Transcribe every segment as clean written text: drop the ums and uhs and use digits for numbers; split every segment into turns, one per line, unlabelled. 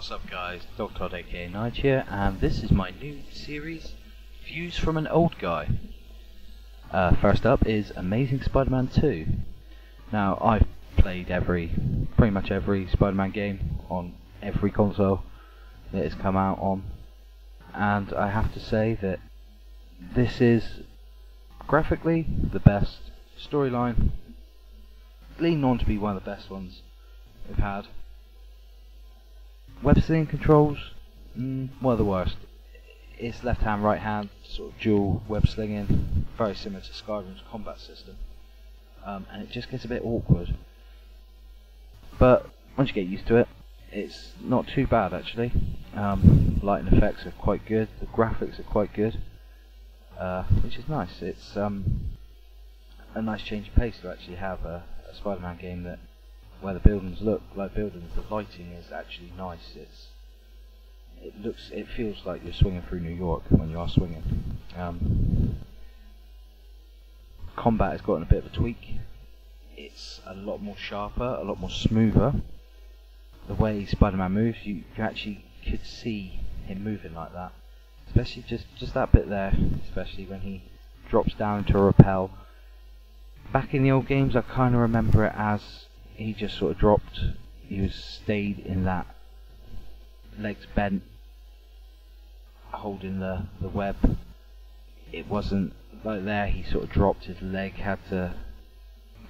What's up guys, Dr. Todd aka Nige here, and this is my new series, Views from an Old Guy. First up is Amazing Spider-Man 2. Now, I've played pretty much every Spider-Man game on every console that it's come out on, and I have to say that this is graphically the best, storyline leaning on to be one of the best ones we've had. Web slinging controls, one of the worst. It's left hand, right hand, sort of dual web slinging, very similar to Skyrim's combat system, and it just gets a bit awkward. But once you get used to it, it's not too bad actually. Lighting effects are quite good, the graphics are quite good, which is nice. It's a nice change of pace to actually have a Spider-Man game where the buildings look like buildings. The lighting is actually nice. It feels like you're swinging through New York when you are swinging. Combat has gotten a bit of a tweak. It's a lot more sharper, a lot more smoother. The way Spider-Man moves, you actually could see him moving like that. Especially just that bit there, especially when he drops down to a rappel. Back in the old games, I kind of remember it as he just sort of dropped, he stayed in that, legs bent, holding the web. It wasn't like there, he sort of dropped, his leg had to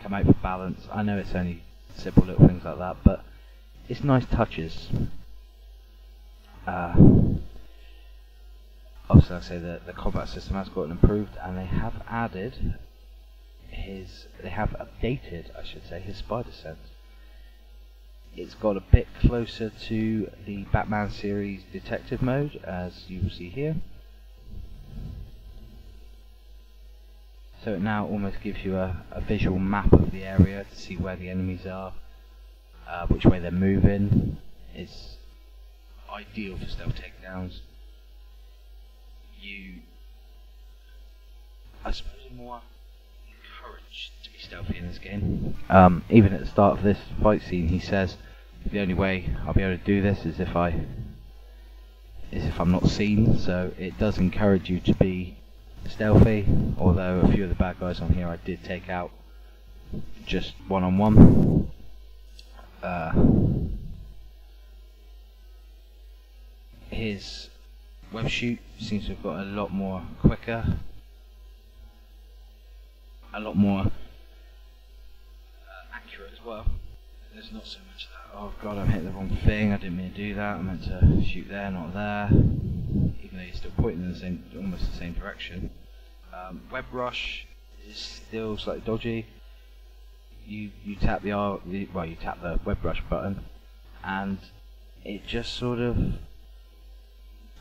come out for balance. I know it's only simple little things like that, but it's nice touches. Obviously, like I say, the combat system has gotten improved, and they have updated, I should say, his spider sense. It's got a bit closer to the Batman series detective mode, as you will see here. So it now almost gives you a visual map of the area to see where the enemies are, which way they're moving. It's ideal for stealth takedowns. I suppose, are more encouraged to be stealthy in this game. Even at the start of this fight scene, he says the only way I'll be able to do this is if I'm not seen. So it does encourage you to be stealthy. Although a few of the bad guys on here I did take out just one-on-one. His web shoot seems to have got a lot more quicker, a lot more accurate as well. There's not so much that, oh god, I'm hitting the wrong thing, I didn't mean to do that, I meant to shoot there, not there, even though you're still pointing in almost the same direction. Web rush is still slightly dodgy. You tap you tap the web rush button, and it just sort of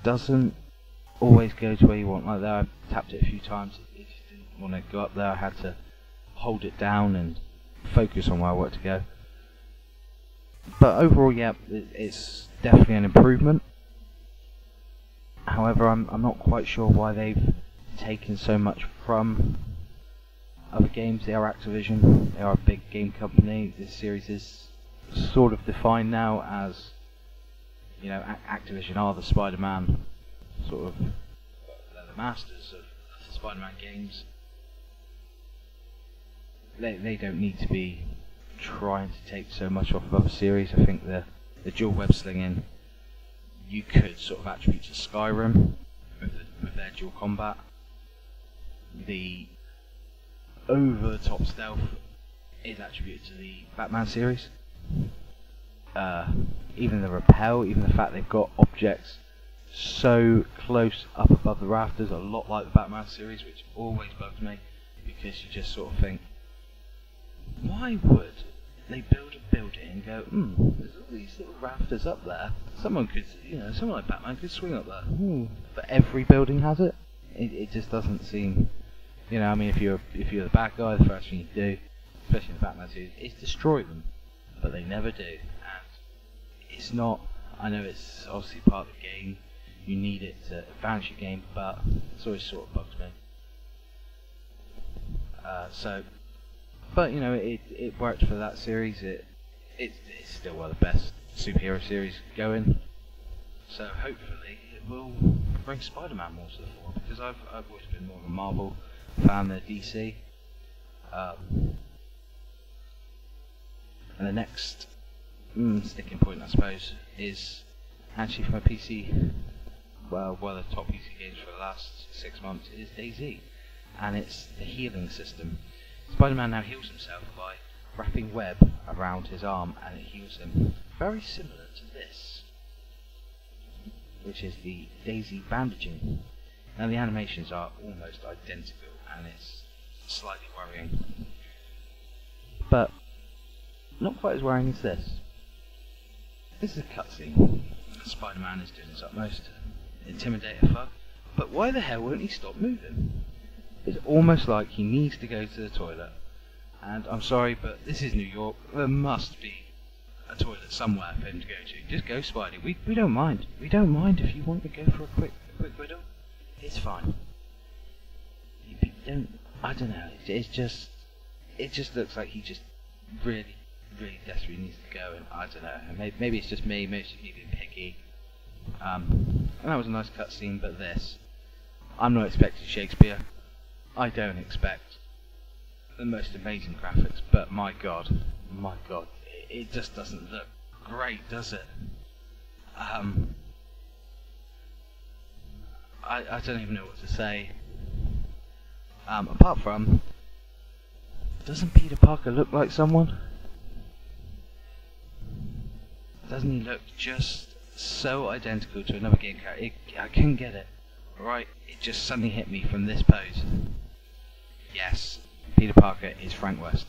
doesn't always go to where you want. Like there, I tapped it a few times. It just didn't want to go up there. I had to hold it down and focus on where I wanted to go. But overall, yeah, it's definitely an improvement. However, I'm not quite sure why they've taken so much from other games. They are Activision. They are a big game company. This series is sort of defined now as, you know, Activision are the Spider-Man sort of, they're the masters of the Spider-Man games. They don't need to be trying to take so much off of other series. I think the dual web slinging you could sort of attribute to Skyrim with their dual combat. The over-the-top stealth is attributed to the Batman series. Even the rappel, even the fact they've got objects so close up above the rafters, a lot like the Batman series, which always bugs me, because you just sort of think, why would they build a building and go, there's all these little rafters up there, someone like Batman could swing up there. But every building has it. It just doesn't seem, I mean, if you're the bad guy, the first thing you do, especially in the Batman series, is destroy them. But they never do, and it's not, I know it's obviously part of the game, you need it to advance your game, but it's always sort of bugs me. But it worked for that series. It's still one of the best superhero series going. So hopefully it will bring Spider-Man more to the fore, because I've always been more of a Marvel fan than DC. And the next sticking point, I suppose, is actually from a PC. Well, one of the top PC games for the last 6 months is DayZ, and it's the healing system. Spider-Man now heals himself by wrapping web around his arm, and it heals him. Very similar to this, which is the DayZ bandaging. Now the animations are almost identical, and it's slightly worrying, but not quite as worrying as this. This is a cutscene. Spider-Man is doing his utmost to intimidate a thug, but why the hell won't he stop moving? It's almost like he needs to go to the toilet. And I'm sorry, but this is New York. There must be a toilet somewhere for him to go to. Just go, Spidey. We don't mind. We don't mind if you want to go for a quick riddle. It's fine. You don't. I don't know. It just looks like he just really desperately needs to go, and I don't know. Maybe it's just me. Maybe it's just me being picky. And that was a nice cutscene, but this, I'm not expecting Shakespeare. I don't expect the most amazing graphics, but my god, it just doesn't look great, does it? I don't even know what to say. Apart from, doesn't Peter Parker look like someone? Doesn't he look just so identical to another game character? I couldn't get it. Right, it just suddenly hit me from this pose. Yes, Peter Parker is Frank West.